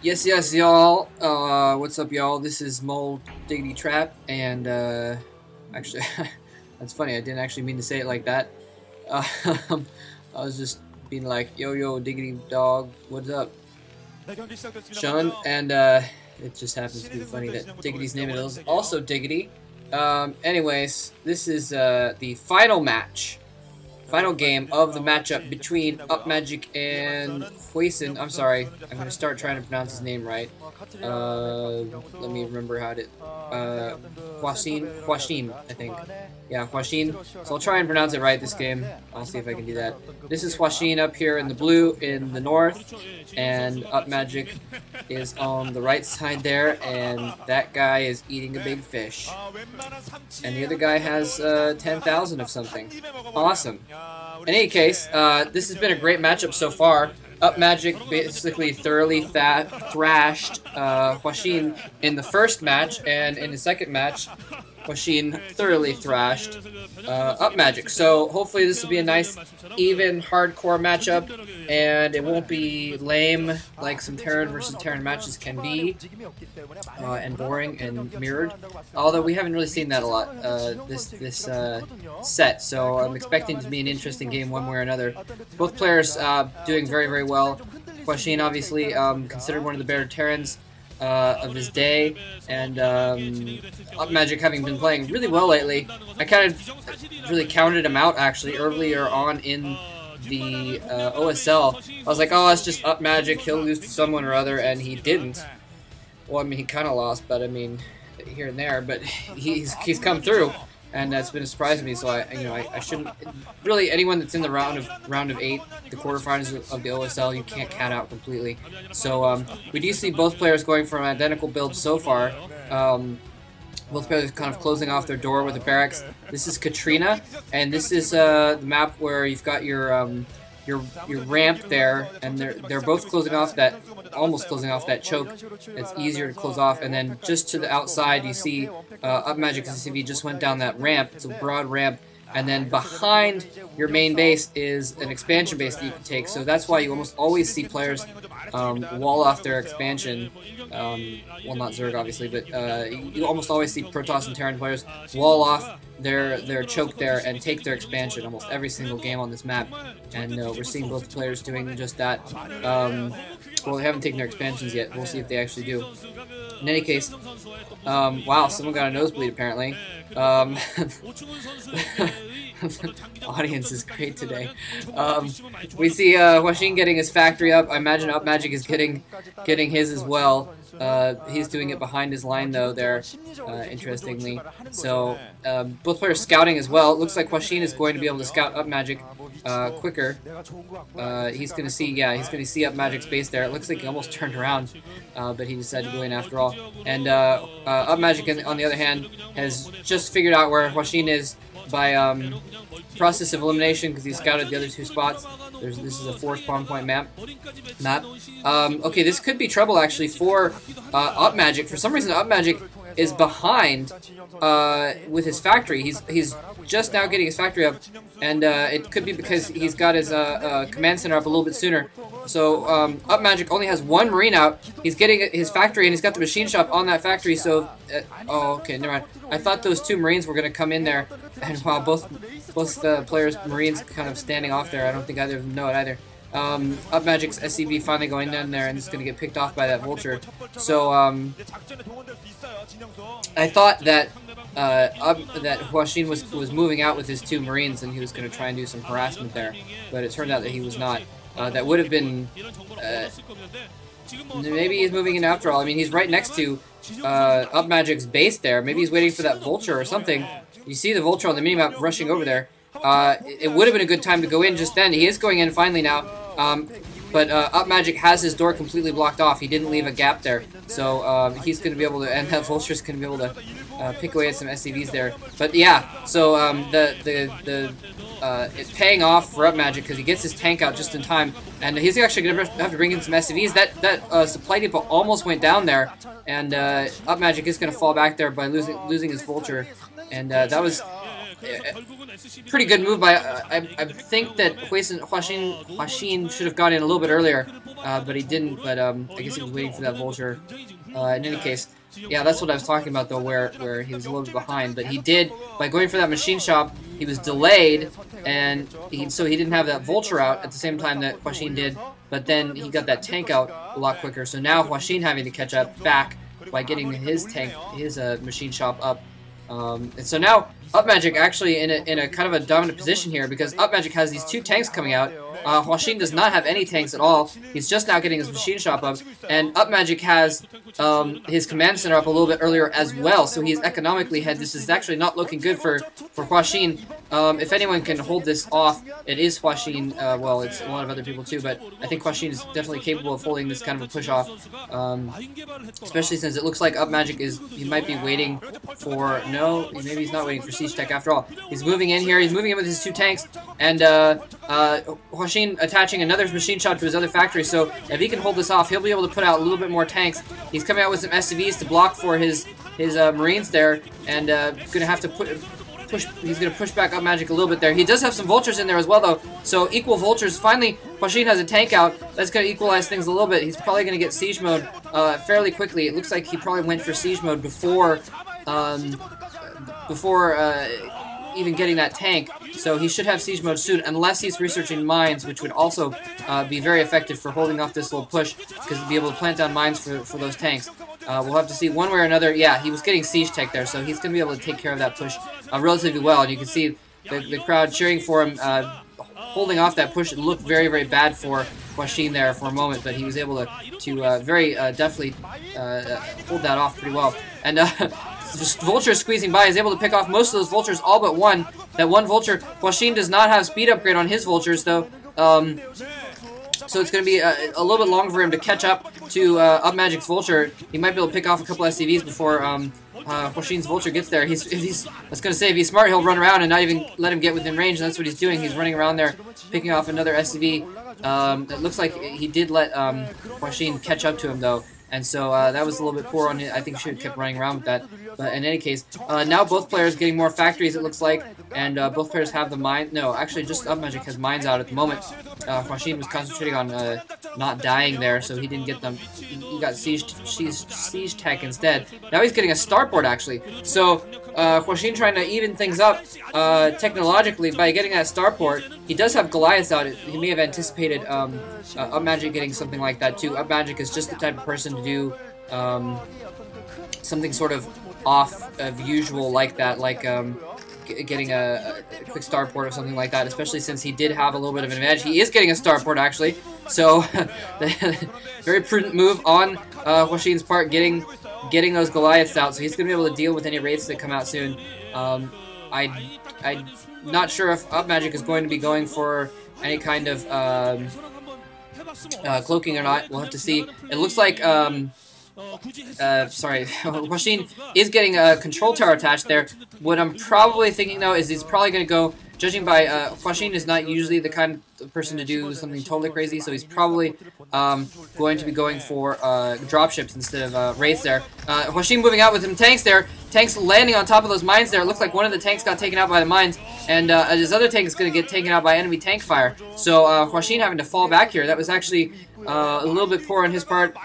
Yes, y'all. What's up, y'all? This is Mole Diggity Trap, and actually, that's funny. I didn't actually mean to say it like that. Uh, I was just being like, yo, Diggity Dog, what's up, Sean? And it just happens to be funny that Diggity's name is also Diggity. Anyways, this is the final match. Final game of the matchup between UpMagic and Hwasin. I'm sorry, I'm going to start trying to pronounce his name right. Let me remember how to... Hwasin, I think. Yeah, Hwasin. So I'll try and pronounce it right this game. I'll see if I can do that. This is Hwasin up here in the blue in the north, and UpMagic is on the right side there, and that guy is eating a big fish. And the other guy has 10,000 of something. Awesome. In any case, this has been a great matchup so far. UpMagic basically thoroughly thrashed Hwasin in the first match, and in the second match, Hwasin thoroughly thrashed UpMagic. So hopefully this will be a nice, even, hardcore matchup, and it won't be lame like some Terran versus Terran matches can be, and boring and mirrored. Although we haven't really seen that a lot this set, so I'm expecting it to be an interesting game one way or another. Both players doing very, very well. Hwasin obviously considered one of the better Terrans of his day, and UpMagic having been playing really well lately. I kind of really counted him out actually earlier on in the OSL. I was like, oh, it's just UpMagic, he'll lose to someone or other, and he didn't. Well, I mean, he kind of lost, but I mean, here and there, but he's come through, and that's been a surprise to me. So I shouldn't really, anyone that's in the round of 8, the quarterfinals of the OSL, you can't count out completely. So we do see both players going for an identical build so far. Both players kind of closing off their door with the barracks. This is Katrina, and this is the map where you've got your ramp there, and they're both closing off that, almost closing off that choke. It's easier to close off, and then just to the outside you see UpMagic's SCV just went down that ramp. It's a broad ramp, and then behind your main base is an expansion base that you can take. So that's why you almost always see players wall off their expansion. Well, not Zerg obviously, but you almost always see Protoss and Terran players wall off their choke there and take their expansion almost every single game on this map. And we're seeing both players doing just that. Well, they haven't taken their expansions yet. We'll see if they actually do. In any case, wow, someone got a nosebleed apparently. The audience is great today. We see Hwasin getting his factory up. I imagine UpMagic is getting his as well. He's doing it behind his line though there, interestingly. So both players scouting as well. It looks like Hwasin is going to be able to scout UpMagic quicker. He's going to see UpMagic's base there. It looks like he almost turned around, but he decided to go in after all. And UpMagic, on the other hand, has just figured out where Hwasin is by process of elimination, because he scouted the other 2 spots. This is a 4 spawn point map. Okay, this could be trouble actually for UpMagic. For some reason, UpMagic is behind with his factory. He's just now getting his factory up, and it could be because he's got his command center up a little bit sooner. So UpMagic only has 1 marine out. He's getting his factory, and he's got the machine shop on that factory. So, oh, okay, never mind. I thought those 2 marines were going to come in there, and wow, both the players' marines kind of standing off there. I don't think either of them know it either. UpMagic's SCV finally going down there, and it's going to get picked off by that vulture. So I thought that that Hwasin was moving out with his 2 marines, and he was going to try and do some harassment there, but it turned out that he was not. That would have been maybe he's moving in after all. I mean, he's right next to UpMagic's base there. Maybe he's waiting for that vulture or something. You see the vulture on the minimap rushing over there. It would have been a good time to go in just then. He is going in finally now. But UpMagic has his door completely blocked off. He didn't leave a gap there. So he's going to be able to, and that vulture's going to be able to pick away at some SCVs there. But yeah, so it's paying off for UpMagic because he gets his tank out just in time, and he's actually going to have to bring in some SCVs. That supply depot almost went down there, and UpMagic is going to fall back there by losing his vulture, and that was pretty good move by. I think that Hwasin should have got in a little bit earlier, but he didn't. But I guess he was waiting for that vulture. In any case, yeah, that's what I was talking about though, where he was a little bit behind. But he did, by going for that machine shop, he was delayed, and so he didn't have that vulture out at the same time that Hwasin did. But then he got that tank out a lot quicker. So now Hwasin having to catch up back by getting his tank, his machine shop up. And so now UpMagic actually in a kind of a dominant position here, because UpMagic has these 2 tanks coming out. Hwasin does not have any tanks at all. He's just now getting his machine shop up, and UpMagic has his command center up a little bit earlier as well, so he's economically ahead. This is actually not looking good for Hwasin. If anyone can hold this off, it is Hwasin. Well, it's a lot of other people too, but I think Hwasin is definitely capable of holding this kind of a push off, especially since it looks like UpMagic he might be waiting for, no, maybe he's not waiting for Siege Tech after all. He's moving in here, he's moving in with his 2 tanks, and Hwasin attaching another machine shop to his other factory, so if he can hold this off, he'll be able to put out a little bit more tanks. He's coming out with some SCVs to block for his Marines there, and gonna have to he's gonna push back UpMagic a little bit there. He does have some vultures in there as well though, so equal vultures. Finally, Hwasin has a tank out. That's gonna equalize things a little bit. He's probably gonna get siege mode fairly quickly. It looks like he probably went for siege mode before even getting that tank, so he should have siege mode soon, unless he's researching mines, which would also be very effective for holding off this little push, because he'll be able to plant down mines for those tanks. We'll have to see one way or another. Yeah, he was getting siege tech there, so he's going to be able to take care of that push relatively well, and you can see the crowd cheering for him, holding off that push. It looked very, very bad for Hwasin there for a moment, but he was able to very definitely hold that off pretty well. And just vulture squeezing by, is able to pick off most of those vultures, all but one. That one vulture, Hwasin does not have speed upgrade on his vultures though, so it's going to be a little bit longer for him to catch up to UpMagic's vulture. He might be able to pick off a couple SCVs before Hwasin's vulture gets there. I was going to say, if he's smart, he'll run around and not even let him get within range, and that's what he's doing. He's running around there, picking off another SCV. It looks like he did let Hwasin catch up to him though, and so that was a little bit poor on him. I think he should have kept running around with that. But in any case, now both players getting more factories, it looks like, and both players have the mine. No, actually, just UpMagic has mines out at the moment. Hwasin was concentrating on not dying there, so he didn't get them. He got siege tech instead. Now he's getting a starport actually. So Hwasin trying to even things up technologically by getting that starport. He does have Goliaths out. He may have anticipated UpMagic getting something like that too. UpMagic is just the type of person to do something sort of off of usual like that, like getting a quick starport or something like that, especially since he did have a little bit of an advantage. He is getting a starport actually, so very prudent move on Hwasin's part, getting those Goliaths out, so he's going to be able to deal with any raids that come out soon. I'm not sure if UpMagic is going to be going for any kind of cloaking or not. We'll have to see. It looks like sorry, Hwasin is getting a control tower attached there. What I'm probably thinking though is he's probably going to go, judging by Hwasin is not usually the kind of person to do something totally crazy, so he's probably going to be going for dropships instead of raids there. Hwasin moving out with some tanks there. Tanks landing on top of those mines there. It looks like one of the tanks got taken out by the mines, and his other tank is going to get taken out by enemy tank fire. So Hwasin having to fall back here. That was actually a little bit poor on his part.